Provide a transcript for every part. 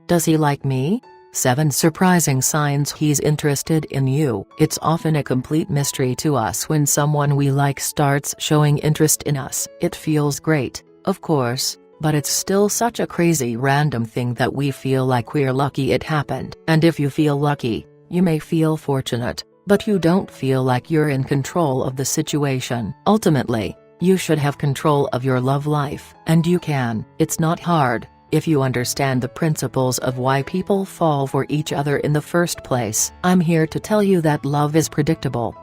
Does he like me? 7 surprising signs he's interested in you. It's often a complete mystery to us when someone we like starts showing interest in us. It feels great, of course, but it's still such a crazy random thing that we feel like we're lucky it happened. And if you feel lucky, you may feel fortunate, but you don't feel like you're in control of the situation. Ultimately, you should have control of your love life. And you can. It's not hard, if you understand the principles of why people fall for each other in the first place. I'm here to tell you that love is predictable.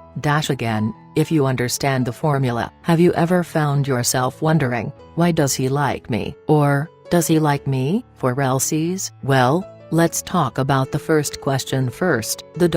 Again, if you understand the formula. Have you ever found yourself wondering, why does he like me? Or, does he like me, for realsies? Well, let's talk about the first question first. The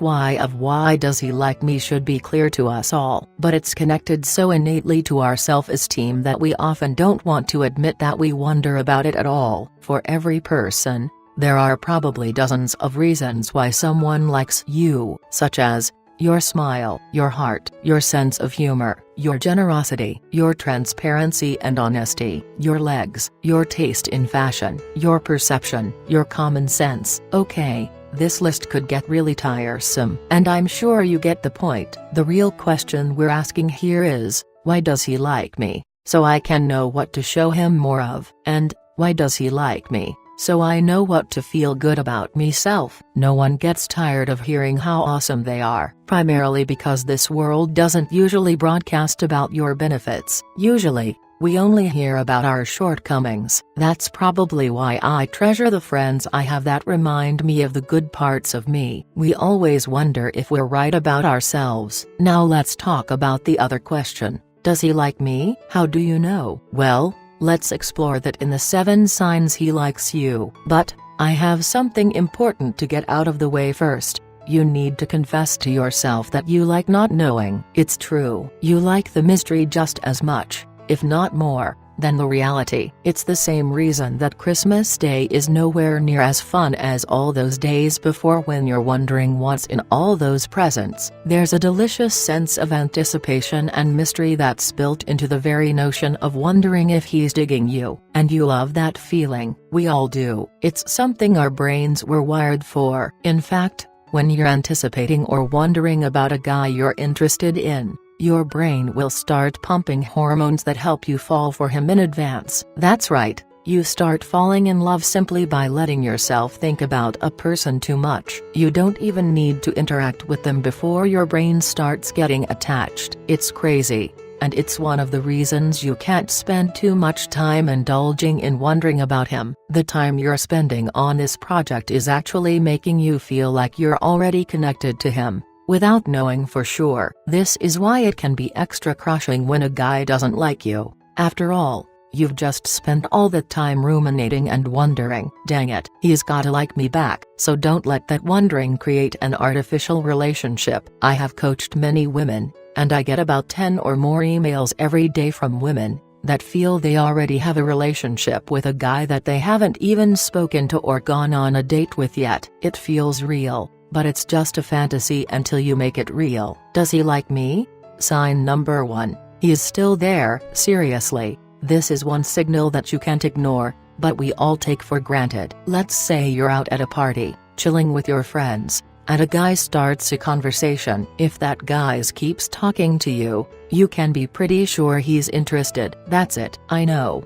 why of why does he like me should be clear to us all. But it's connected so innately to our self-esteem that we often don't want to admit that we wonder about it at all. For every person, there are probably dozens of reasons why someone likes you, such as your smile, your heart, your sense of humor, your generosity, your transparency and honesty, your legs, your taste in fashion, your perception, your common sense. Okay, this list could get really tiresome, and I'm sure you get the point. The real question we're asking here is, why does he like me? So I can know what to show him more of. And, why does he like me? So I know what to feel good about myself. No one gets tired of hearing how awesome they are, primarily because this world doesn't usually broadcast about your benefits. Usually, we only hear about our shortcomings. That's probably why I treasure the friends I have that remind me of the good parts of me. We always wonder if we're right about ourselves. Now let's talk about the other question. Does he like me? How do you know? Well, let's explore that in the 7 signs he likes you. But, I have something important to get out of the way first. You need to confess to yourself that you like not knowing. It's true. You like the mystery just as much, if not more, than the reality. It's the same reason that Christmas Day is nowhere near as fun as all those days before when you're wondering what's in all those presents. There's a delicious sense of anticipation and mystery that's built into the very notion of wondering if he's digging you, and you love that feeling. We all do. It's something our brains were wired for. In fact, when you're anticipating or wondering about a guy you're interested in, your brain will start pumping hormones that help you fall for him in advance. That's right, you start falling in love simply by letting yourself think about a person too much. You don't even need to interact with them before your brain starts getting attached. It's crazy, and it's one of the reasons you can't spend too much time indulging in wondering about him. The time you're spending on this project is actually making you feel like you're already connected to him, without knowing for sure. This is why it can be extra crushing when a guy doesn't like you. After all, you've just spent all the time ruminating and wondering, dang it, he's gotta like me back. So don't let that wondering create an artificial relationship. I have coached many women, and I get about 10 or more emails every day from women that feel they already have a relationship with a guy that they haven't even spoken to or gone on a date with yet. It feels real, but it's just a fantasy until you make it real. Does he like me? Sign number 1. He's still there. Seriously, this is one signal that you can't ignore, but we all take for granted. Let's say you're out at a party, chilling with your friends, and a guy starts a conversation. If that guy keeps talking to you, you can be pretty sure he's interested. That's it. I know,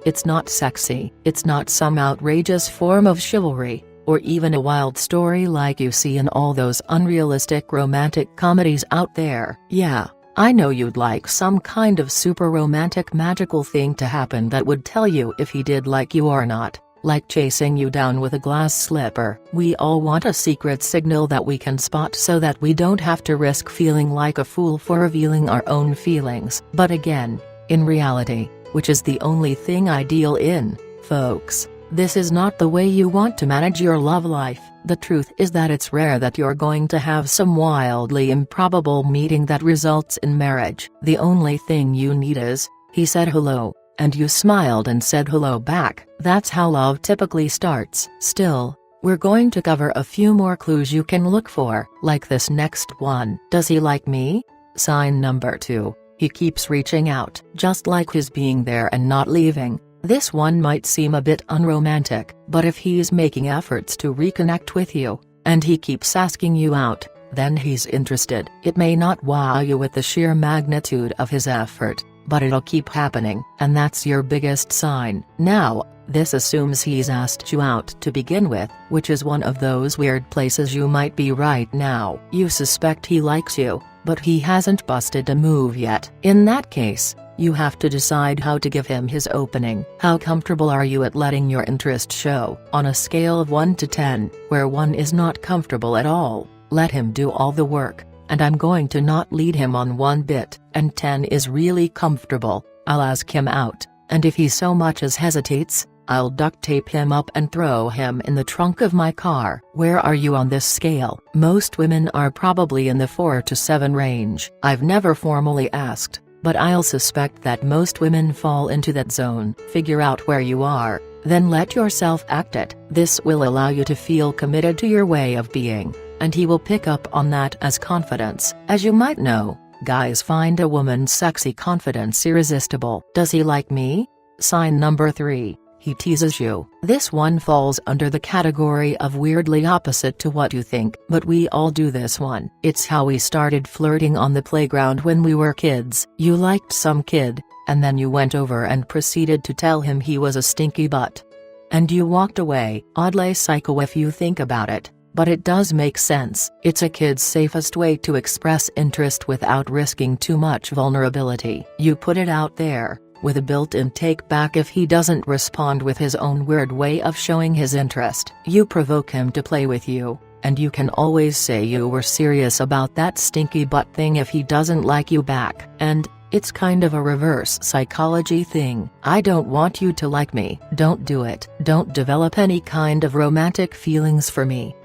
it's not sexy, it's not some outrageous form of chivalry, or even a wild story like you see in all those unrealistic romantic comedies out there. Yeah, I know you'd like some kind of super romantic magical thing to happen that would tell you if he did like you or not, like chasing you down with a glass slipper. We all want a secret signal that we can spot so that we don't have to risk feeling like a fool for revealing our own feelings. But again, in reality, which is the only thing I deal in, folks, this is not the way you want to manage your love life. The truth is that it's rare that you're going to have some wildly improbable meeting that results in marriage. The only thing you need is, he said hello, and you smiled and said hello back. That's how love typically starts. Still, we're going to cover a few more clues you can look for, like this next one. Does he like me? Sign number 2. He keeps reaching out. Just like his being there and not leaving, This one might seem a bit unromantic, but if he's making efforts to reconnect with you, and he keeps asking you out, then he's interested. It may not wow you with the sheer magnitude of his effort, but it'll keep happening, and that's your biggest sign. Now, this assumes he's asked you out to begin with, which is one of those weird places you might be right now. You suspect he likes you, but he hasn't busted a move yet. In that case, you have to decide how to give him his opening. How comfortable are you at letting your interest show? On a scale of 1 to 10, where 1 is not comfortable at all, let him do all the work, and I'm going to not lead him on one bit, and 10 is really comfortable, I'll ask him out, and if he so much as hesitates, I'll duct tape him up and throw him in the trunk of my car. Where are you on this scale? Most women are probably in the 4 to 7 range. I've never formally asked, but I'll suspect that most women fall into that zone. Figure out where you are, then let yourself act it. This will allow you to feel committed to your way of being, and he will pick up on that as confidence. As you might know, guys find a woman's sexy confidence irresistible. Does he like me? Sign number 3. He teases you. This one falls under the category of weirdly opposite to what you think, but we all do this one. It's how we started flirting on the playground when we were kids. You liked some kid, and then you went over and proceeded to tell him he was a stinky butt. And you walked away. Oddly psycho if you think about it, but it does make sense. It's a kid's safest way to express interest without risking too much vulnerability. You put it out there, with a built-in take-back if he doesn't respond with his own weird way of showing his interest. You provoke him to play with you, and you can always say you were serious about that stinky butt thing if he doesn't like you back. And, it's kind of a reverse psychology thing. I don't want you to like me. Don't do it. Don't develop any kind of romantic feelings for me.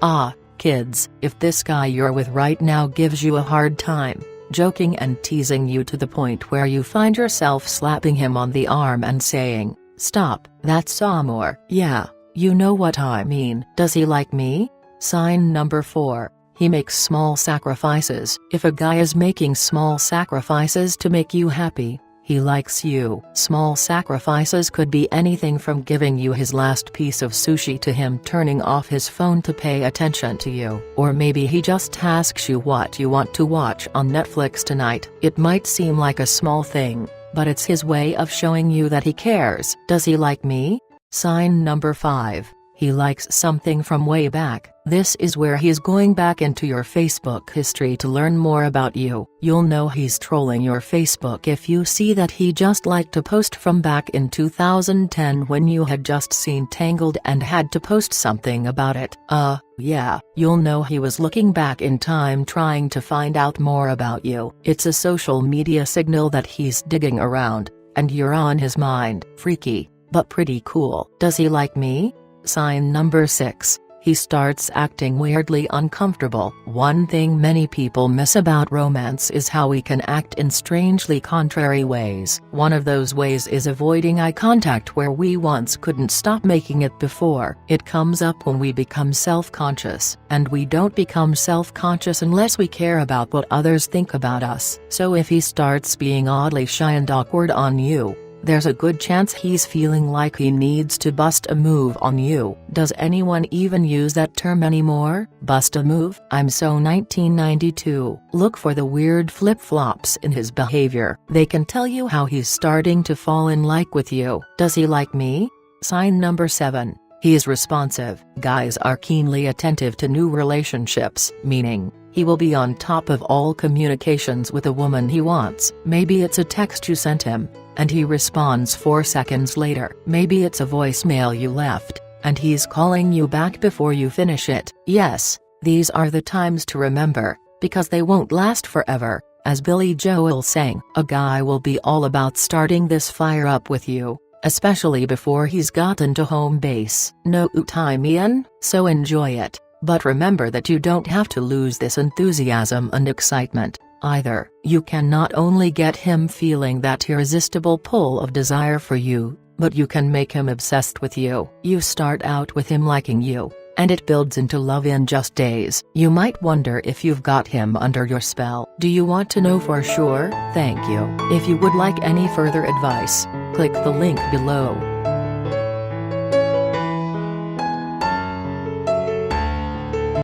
Kids, if this guy you're with right now gives you a hard time, joking and teasing you to the point where you find yourself slapping him on the arm and saying, "Stop, that's amor." Yeah, you know what I mean. Does he like me? Sign number 4. He makes small sacrifices. If a guy is making small sacrifices to make you happy, he likes you. Small sacrifices could be anything from giving you his last piece of sushi to him turning off his phone to pay attention to you. Or maybe he just asks you what you want to watch on Netflix tonight. It might seem like a small thing, but it's his way of showing you that he cares. Does he like me? Sign number 5. He likes something from way back. This is where he's going back into your Facebook history to learn more about you. You'll know he's trolling your Facebook if you see that he just liked a post from back in 2010 when you had just seen Tangled and had to post something about it. Yeah, you'll know he was looking back in time trying to find out more about you. It's a social media signal that he's digging around, and you're on his mind. Freaky, but pretty cool. Does he like me? Sign number 6. He starts acting weirdly uncomfortable. One thing many people miss about romance is how we can act in strangely contrary ways. One of those ways is avoiding eye contact where we once couldn't stop making it before. It comes up when we become self-conscious, and we don't become self-conscious unless we care about what others think about us. So if he starts being oddly shy and awkward on you, there's a good chance he's feeling like he needs to bust a move on you. Does anyone even use that term anymore? Bust a move? I'm so 1992. Look for the weird flip-flops in his behavior. They can tell you how he's starting to fall in like with you. Does he like me? Sign number 7. He is responsive. Guys are keenly attentive to new relationships, meaning, he will be on top of all communications with a woman he wants. Maybe it's a text you sent him, and he responds 4 seconds later. Maybe it's a voicemail you left, and he's calling you back before you finish it. Yes, these are the times to remember, because they won't last forever. As Billy Joel sang, a guy will be all about starting this fire up with you, especially before he's gotten to home base. No time in, so enjoy it. But remember that you don't have to lose this enthusiasm and excitement, either. You can not only get him feeling that irresistible pull of desire for you, but you can make him obsessed with you. You start out with him liking you, and it builds into love in just days. You might wonder if you've got him under your spell. Do you want to know for sure? Thank you. If you would like any further advice, click the link below.